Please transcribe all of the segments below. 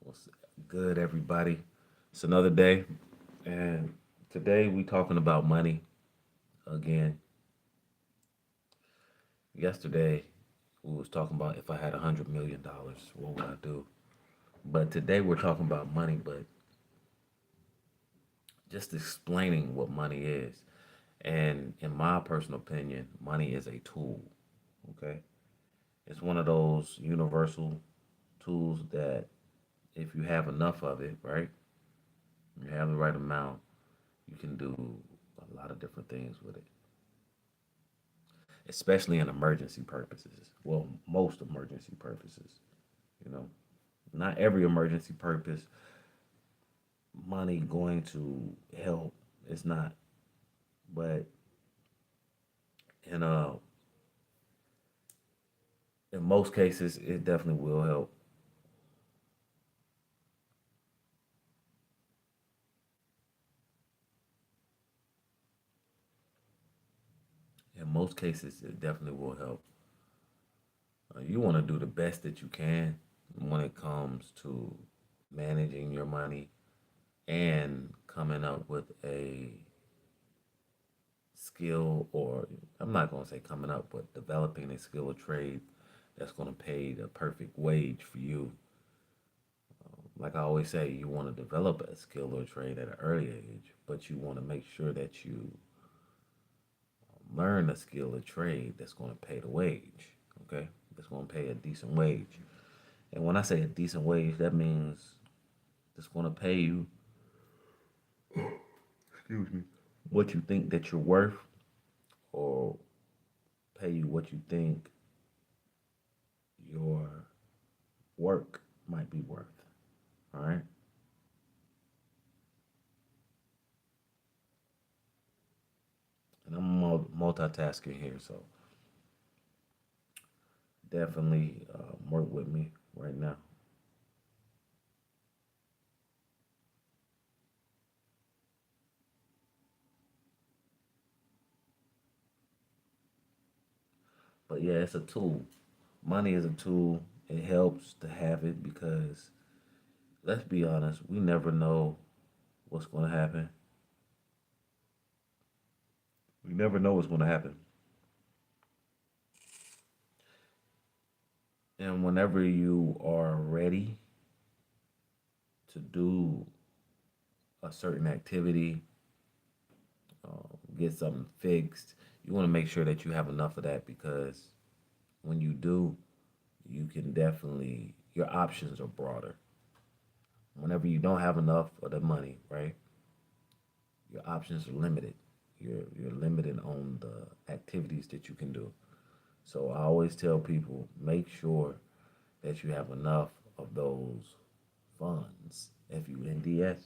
What's good, everybody? It's another day, and today we talking about money again. Yesterday we was talking about if I had $100 million, what would I do? But today we're talking about money, but just explaining what money is. And in my personal opinion, money is a tool. Okay, it's one of those universal tools that if you have enough of it, right, you have the right amount, you can do a lot of different things with it, especially in emergency purposes. Well, most emergency purposes, you know. Not every emergency purpose money going to help. It's not, but in uh in most cases it definitely will help. In most cases it definitely will help. You want to do the best that you can when it comes to managing your money and coming up with a skill, or I'm not going to say coming up, but developing a skill or trade that's going to pay the perfect wage for you. Like I always say, you want to develop a skill or trade at an early age, but you want to make sure that you learn a skill or trade that's going to pay the wage, okay? That's going to pay a decent wage. And when I say a decent wage, that means it's going to pay you, excuse me, what you think that you're worth, or pay you what you think your work might be worth. All right. And I'm multitasking here, so definitely work with me right now. But yeah, it's a tool. Money is a tool. It helps to have it because let's be honest, we never know what's going to happen. We never know what's going to happen. And whenever you are ready to do a certain activity, get something fixed, you want to make sure that you have enough of that because when you do, you can definitely, your options are broader. Whenever you don't have enough of the money, right, your options are limited. You're limited on the activities that you can do. So I always tell people make sure that you have enough of those funds, FUNDS.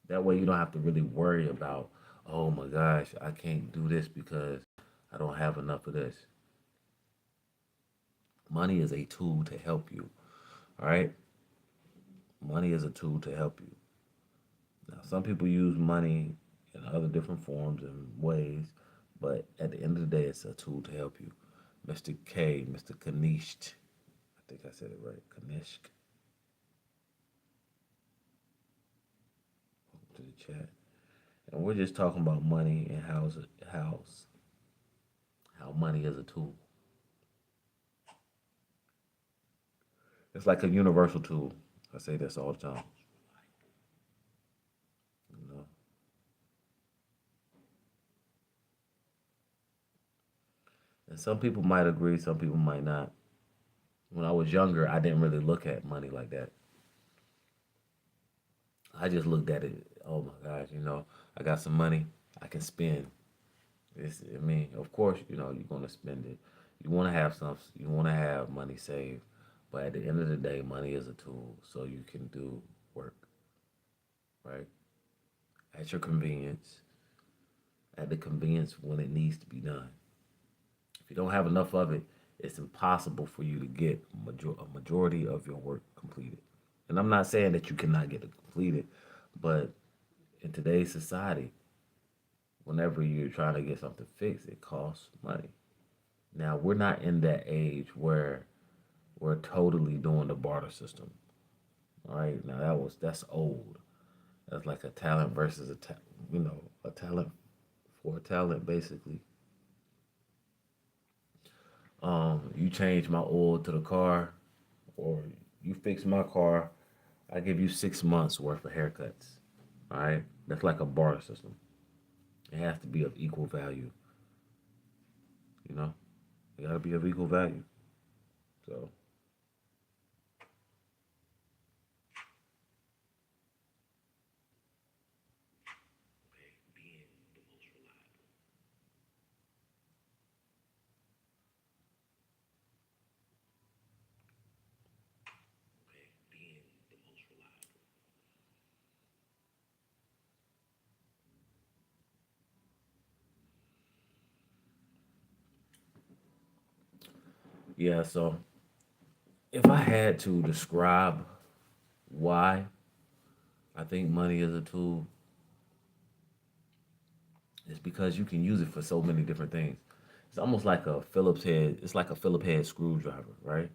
That way you don't have to really worry about, oh my gosh, I can't do this because I don't have enough of this. Money is a tool to help you. All right? Money is a tool to help you. Now, some people use money in other different forms and ways, but at the end of the day, it's a tool to help you. Mr. K, Mr. Kanishk, I think I said it right, Kanishk, welcome to the chat. And we're just talking about money and how money is a tool. It's like a universal tool. I say this all the time. You know, and some people might agree, some people might not. When I was younger, I didn't really look at money like that. I just looked at it. Oh my gosh, I got some money I can spend. I mean, of course, you're gonna spend it. You want to have some. You want to have money saved, but at the end of the day, money is a tool, so you can do work, right? At your convenience, at the convenience when it needs to be done. If you don't have enough of it, it's impossible for you to get a majority of your work completed. And I'm not saying that you cannot get it completed, but in today's society, whenever you're trying to get something fixed, it costs money. Now, we're not in that age where we're totally doing the barter system. All right, now that's old. That's like a talent versus a talent for a talent basically. You change my oil to the car, or you fix my car, I give you 6 months worth of haircuts. All right, that's like a barter system. It has to be of equal value. You know, it got to be of equal value. So yeah, so if I had to describe why I think money is a tool, it's because you can use it for so many different things. It's almost like a Phillips head. It's like a Phillips head screwdriver, right?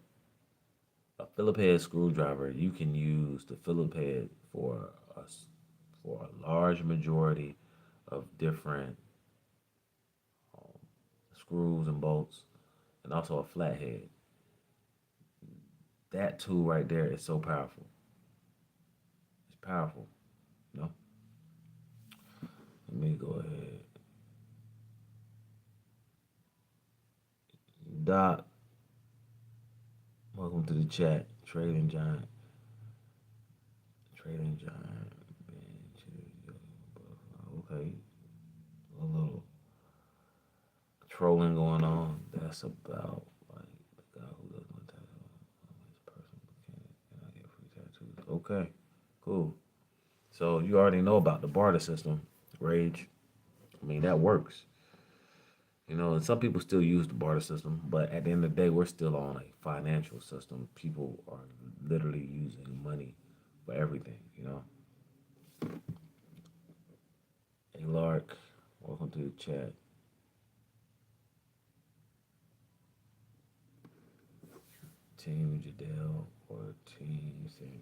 A Phillips head screwdriver, you can use the Phillips head for a large majority of different screws and bolts, and also a flathead. That tool right there is so powerful. It's powerful. No, let me go ahead. Doc, welcome to the chat. Trading Giant. Trading Giant. Okay, a little trolling going on. That's about like the guy who does my tattoo. This person can I get free tattoos? Okay, cool. So you already know about the barter system, Rage. I mean that works. And some people still use the barter system, but at the end of the day, we're still on a financial system. People are literally using money for everything. Hey, Lark, welcome to the chat. Team Jadell or Team Sammy?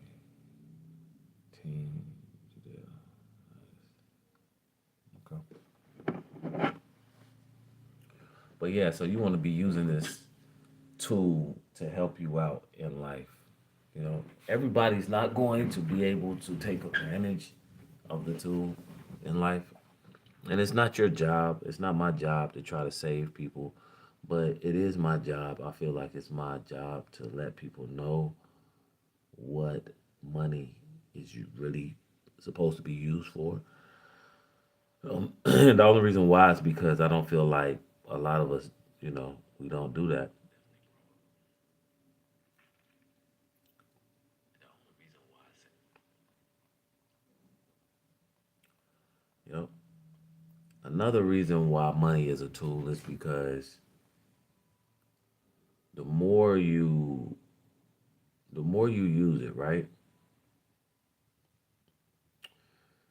Team Jadell. Okay. But yeah, so you want to be using this tool to help you out in life. Everybody's not going to be able to take advantage of the tool in life. And it's not your job. It's not my job to try to save people, but it is my job. I feel like it's my job to let people know what money is really supposed to be used for. The only reason why is because I don't feel like a lot of us, we don't do that. Yep. Another reason why money is a tool is because the more you the more you use it, right?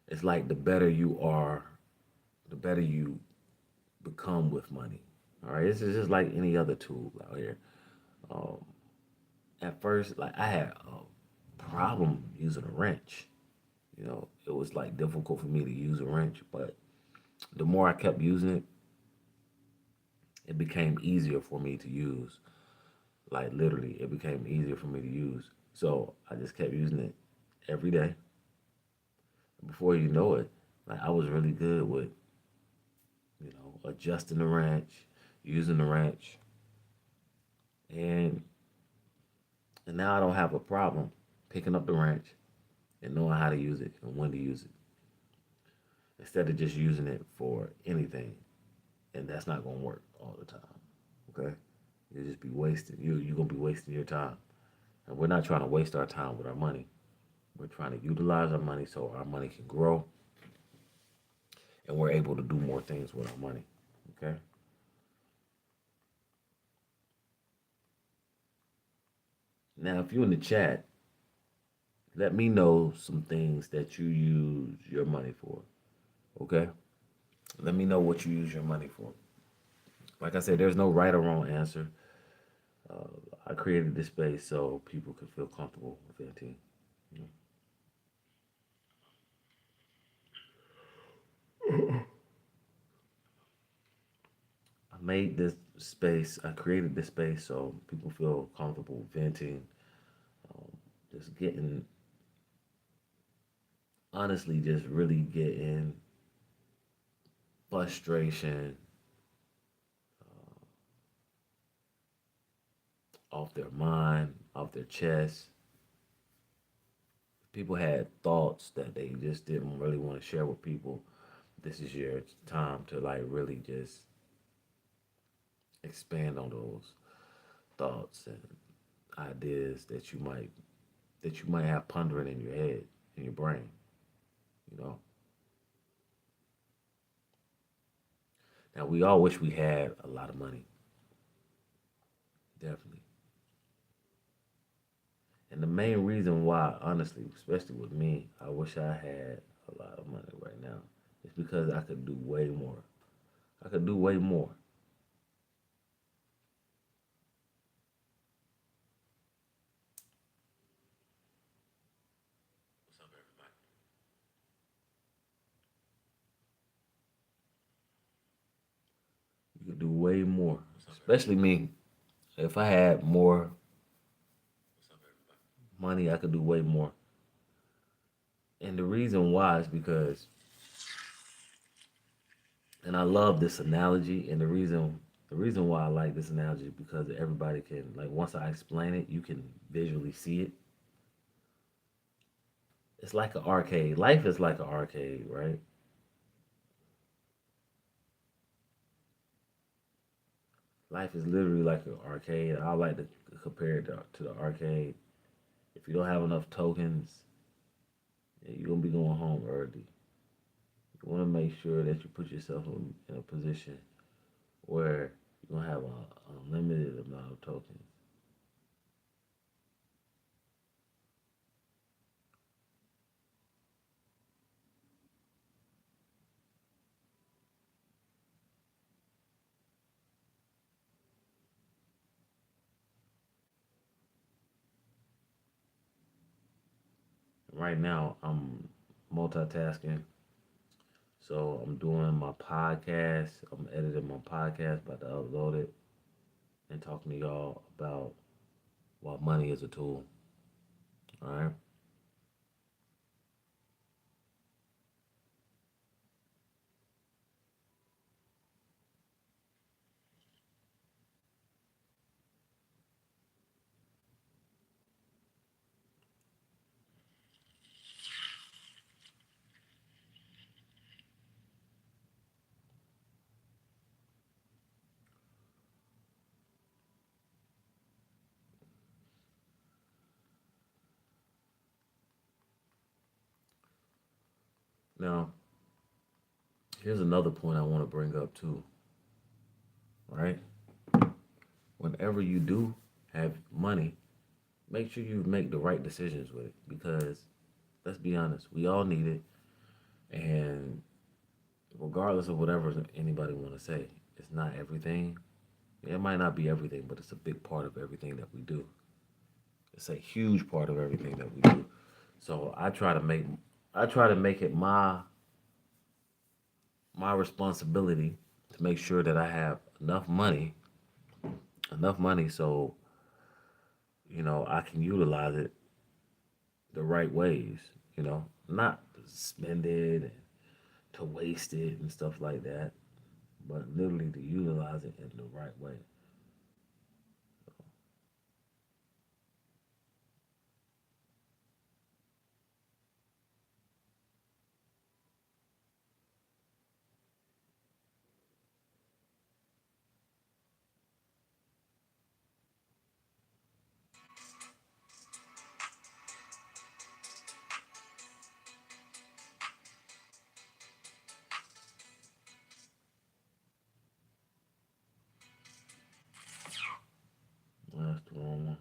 It's like the better you are, the better you become with money. All right, this is just like any other tool out here. Um, at first, like I had a problem using a wrench. It was like difficult for me to use a wrench, but the more I kept using it, it became easier for me to use. Like literally, it became easier for me to use. So I just kept using it every day. Before you know it, like I was really good with, adjusting the wrench, using the wrench, and and now I don't have a problem picking up the wrench and knowing how to use it and when to use it instead of just using it for anything, and that's not gonna work all the time. Okay, you just be wasting. You're gonna be wasting your time, and we're not trying to waste our time with our money. We're trying to utilize our money so our money can grow and we're able to do more things with our money. Okay. Now, if you're in the chat, let me know some things that you use your money for. Okay. Let me know what you use your money for. Like I said, there's no right or wrong answer. I created this space so people could feel comfortable with venting. I made this space. I created this space so people feel comfortable venting, just getting, honestly, just really getting frustration off their mind, off their chest. People had thoughts that they just didn't really want to share with people. This is your time to like really just expand on those thoughts and ideas that you might have pondering in your head, in your brain, you know. Now we all wish we had a lot of money, definitely. And the main reason why, honestly, especially with me, I wish I had a lot of money right now is because I could do way more. I could do way more. You could do way more. Especially me. If I had more money, I could do way more. And the reason why is because, and I love this analogy, and the reason why I like this analogy is because everybody can, like, once I explain it, you can visually see it. It's like an arcade. Life is like an arcade, right? Life is literally like an arcade. I like to compare it to the arcade. If you don't have enough tokens, yeah, you're gonna be going home early. You want to make sure that you put yourself in a position where you're gonna have a unlimited amount of tokens. Right now, I'm multitasking. So I'm doing my podcast. I'm editing my podcast, about to upload it, and talking to y'all about why money is a tool. All right. Now, here's another point I want to bring up too. Right. Whenever you do have money, make sure you make the right decisions with it because let's be honest, we all need it, and regardless of whatever anybody want to say, it's not everything. It might not be everything, but it's a big part of everything that we do. It's a huge part of everything that we do. So I try to make it my responsibility to make sure that I have enough money so I can utilize it the right ways. Not spend it and to waste it and stuff like that, but literally to utilize it in the right way. Well, that's the wrong one.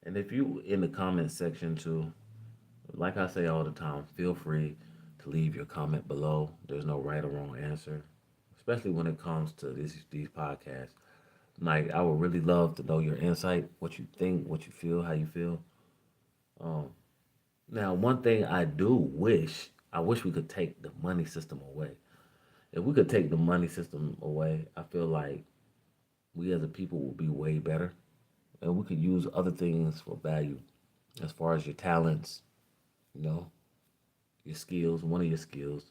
And if you in the comment section too, like I say all the time, feel free to leave your comment below. There's no right or wrong answer. especially when it comes to these podcasts. Like, I would really love to know your insight, what you think, what you feel, how you feel. Um, Now, one thing I wish we could take the money system away. If we could take the money system away, I feel like we as a people would be way better, and we could use other things for value, as far as your talents, you know, your skills. One of your skills,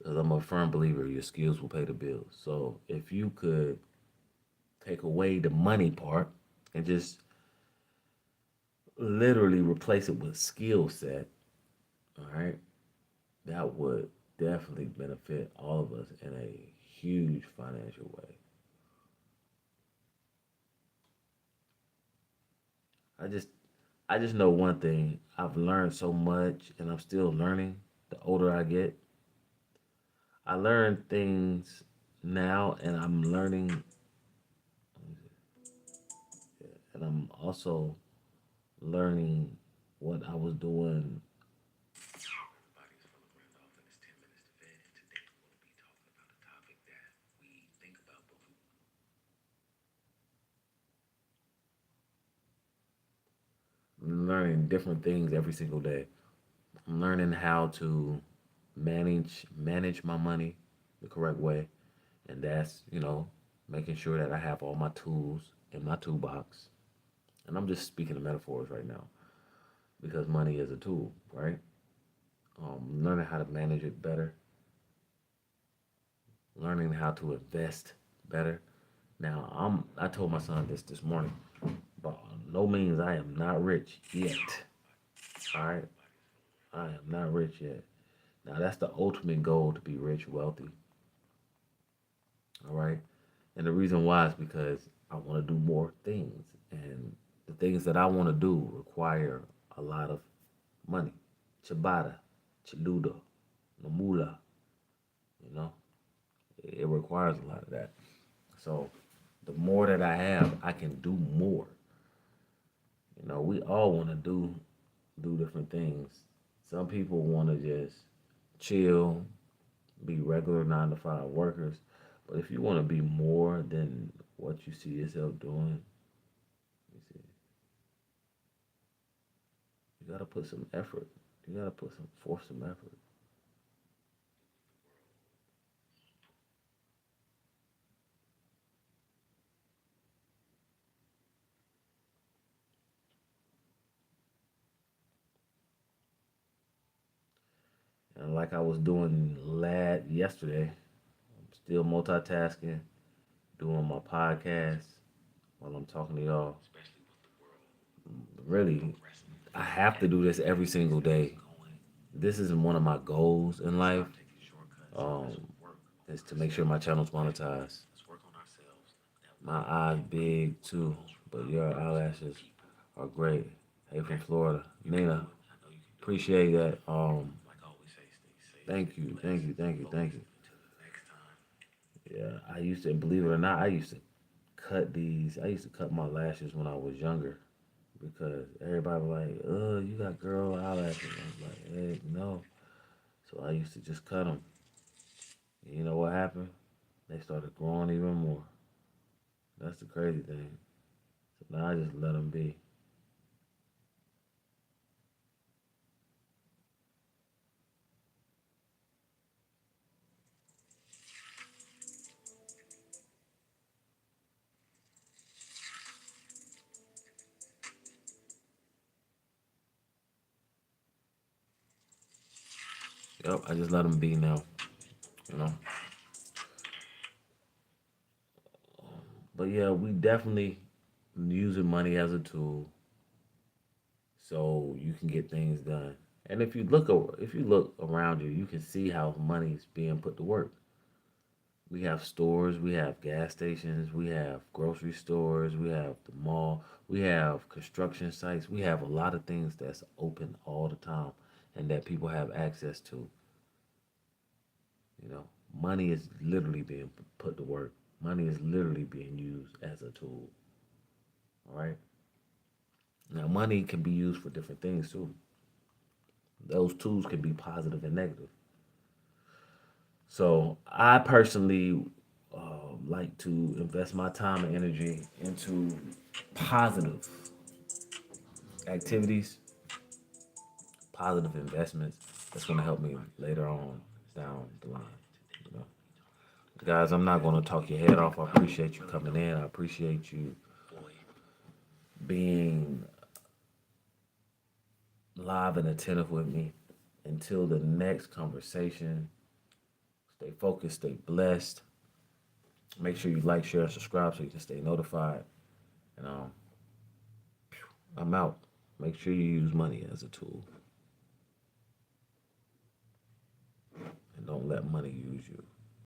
'cause I'm a firm believer, your skills will pay the bills. So if you could take away the money part and just literally replace it with skill set, all right, that would definitely benefit all of us in a huge financial way. I just I just know one thing. I've learned so much and I'm still learning the older I get. I learn things now and I'm learning and I'm also learning what I was doing. Everybody's Philip Randolph and it's 10 minutes to vet, and today we're going to be talking about a topic that we think about before. I'm learning different things every single day. I'm learning how to manage my money the correct way, and that's making sure that I have all my tools in my toolbox. And I'm just speaking of metaphors right now because money is a tool, right? Learning how to manage it better, learning how to invest better. Now, I told my son this morning, but no means I am not rich yet. All right, I am not rich yet. Now that's the ultimate goal, to be rich, wealthy. All right, and the reason why is because I want to do more things, and the things that I want to do require a lot of money. Ciabatta, Chiluda, Namula, you know, it requires a lot of that. So the more that I have, I can do more. We all want to do different things. Some people want to just chill, be regular 9 to 5 workers. But if you want to be more than what you see yourself doing, you see, you gotta put some effort. You gotta put some forth some effort. And like I was doing yesterday, I'm still multitasking, doing my podcast while I'm talking to y'all. Really, I have to do this every single day. This is one of my goals in life. Um, is to make sure my channel's monetized. My eyes big too, but your eyelashes are great. Hey, from Florida, Nina, appreciate that. Thank you, thank you, thank you, thank you. Yeah, I used to, believe it or not, I used to cut these. I used to cut my lashes when I was younger because everybody was like, "Oh, you got girl eyelashes." I was like, "Hey, no." So I used to just cut them. You know what happened? They started growing even more. That's the crazy thing. So now I just let them be. Yep, I just let them be now. You know. But yeah, we definitely using money as a tool so you can get things done. And if you look around you, you can see how money is being put to work. We have stores, we have gas stations, we have grocery stores, we have the mall, we have construction sites, we have a lot of things that's open all the time and that people have access to. You know, money is literally being put to work. Money is literally being used as a tool. All right. Now, money can be used for different things too. Those tools can be positive and negative. So I personally like to invest my time and energy into positive activities, positive investments that's going to help me later on down the line. You know, guys, I'm not going to talk your head off. I appreciate you coming in. I appreciate you being live and attentive with me. Until the next conversation, stay focused, stay blessed. Make sure you like, share, and subscribe so you can stay notified. And I'm out. Make sure you use money as a tool and don't let money use you.